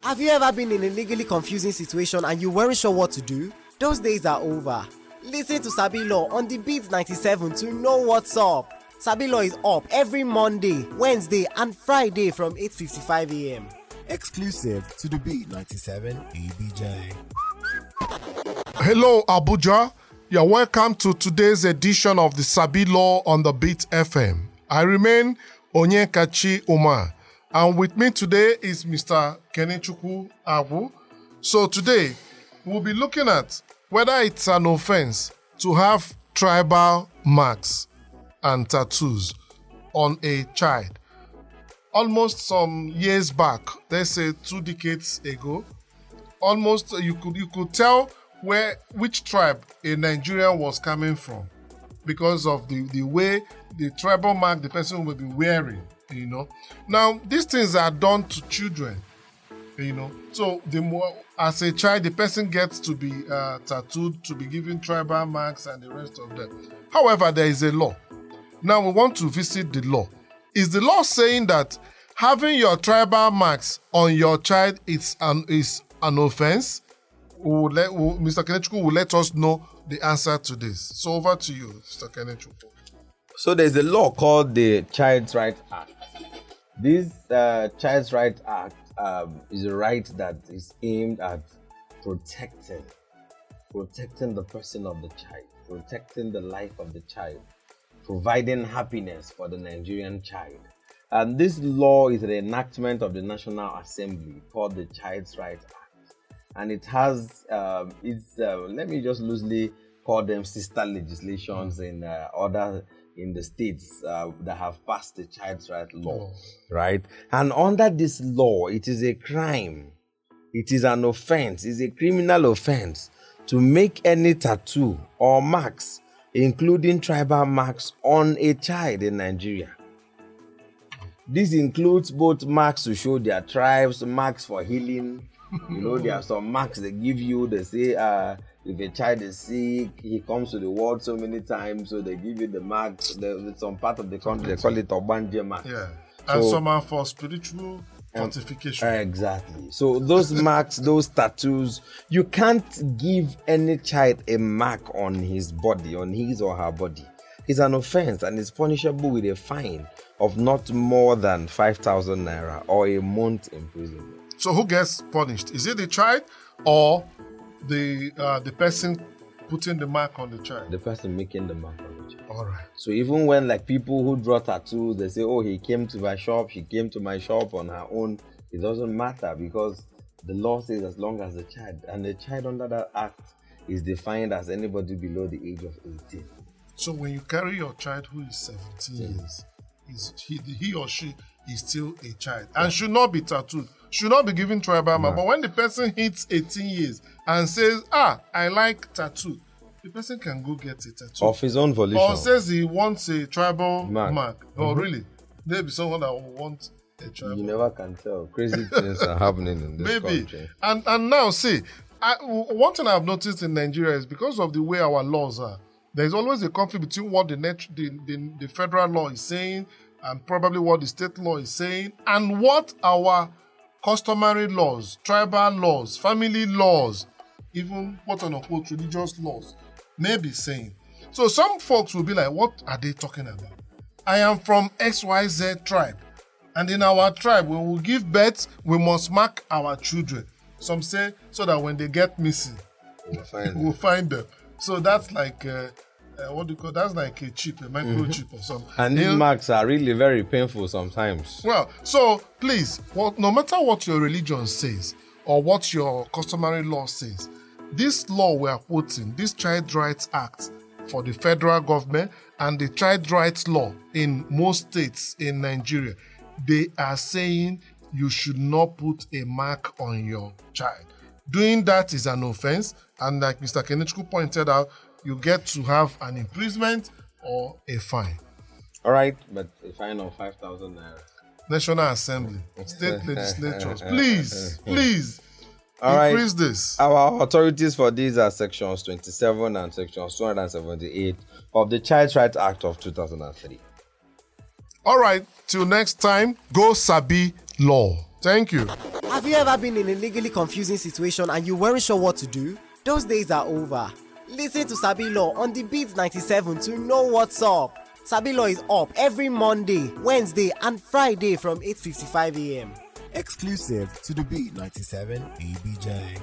Have you ever been in a legally confusing situation and you weren't sure what to do? Those days are over. Listen to Sabi Law on the Beat 97 to know what's up. Sabi Law is up every Monday, Wednesday, and Friday from 8:55 a.m. Exclusive to the Beat 97 ABJ. Hello, Abuja. You're welcome to today's edition of the Sabi Law on the Beat FM. I remain Onyekachi Umar, and with me today is Mr. Kenechukwu Abu. So today, we'll be looking at whether it's an offense to have tribal marks and tattoos on a child. Almost some years back, let's say 2 decades ago, almost you could tell which tribe a Nigerian was coming from because of the way the tribal mark the person will be wearing, Now, these things are done to children, So the more, as a child, the person gets to be tattooed, to be given tribal marks and the rest of them. However, there is a law. Now we want to visit the law. Is the law saying that having your tribal marks on your child is an offense? Mr. Kenechukwu will let us know the answer to this. So over to you, Mr. Kenechukwu. So there's a law called the Child's Right Act. This Child's Right Act is a right that is aimed at protecting the person of the child, protecting the life of the child, providing happiness for the Nigerian child. And this law is an enactment of the National Assembly called the Child's Right Act. And it has, let me just loosely call them sister legislations in the states that have passed the Child's Right Law, right? And under this law, it is a crime. It is an offense. It's a criminal offense to make any tattoo or marks, including tribal marks, on a child in Nigeria. This includes both marks to show their tribes, marks for healing. There are some marks they give you. They say if a child is sick, he comes to the world so many times, so they give you the marks. Some part of the country, they call it Obanje mark. Yeah, and some are for spiritual fortification. Exactly. So those marks, those tattoos, you can't give any child a mark on his body, on his or her body. It's an offense and it's punishable with a fine of not more than 5,000 naira or a month imprisonment. So who gets punished? Is it the child or the person putting the mark on the child? The person making the mark on the child. All right. So even when people who draw tattoos, they say, oh, he came to my shop, she came to my shop on her own, it doesn't matter because the law says as long as the child, and the child under that act is defined as anybody below the age of 18. So when you carry your child who is 17 years, he or she is still a child and should not be tattooed, should not be given tribal mark. But when the person hits 18 years and says, I like tattoo, the person can go get a tattoo. Of his own volition. Or says he wants a tribal mark. Oh, really? Maybe someone that wants a tribal. You never can tell. Crazy things are happening in this country. And now, see, one thing I've noticed in Nigeria is because of the way our laws are, there's always a conflict between what the federal law is saying and probably what the state law is saying and what our customary laws, tribal laws, family laws, even quote-unquote religious laws may be saying. So some folks will be like, what are they talking about? I am from XYZ tribe. And in our tribe, when we give birth, we must mark our children. Some say so that when they get missing, we'll find them. So that's like... that's like a chip, a microchip or something. And these marks are really very painful sometimes. Well, so please, no matter what your religion says or what your customary law says, this law we are quoting, this Child Rights Act for the federal government and the Child Rights Law in most states in Nigeria, they are saying you should not put a mark on your child. Doing that is an offense, and like Mr. Kenechukwu pointed out, you get to have an imprisonment or a fine. All right, but a fine of 5,000 naira. National Assembly, state legislatures, please increase this. Our authorities for these are sections 27 and sections 278 of the Child's Rights Act of 2003. All right, till next time, go Sabi Law. Thank you. Have you ever been in a legally confusing situation and you weren't sure what to do? Those days are over. Listen to Sabi Law on the Beat 97 to know what's up. Sabi Law is up every Monday, Wednesday, and Friday from 8:55 a.m. Exclusive to the Beat 97 ABJ.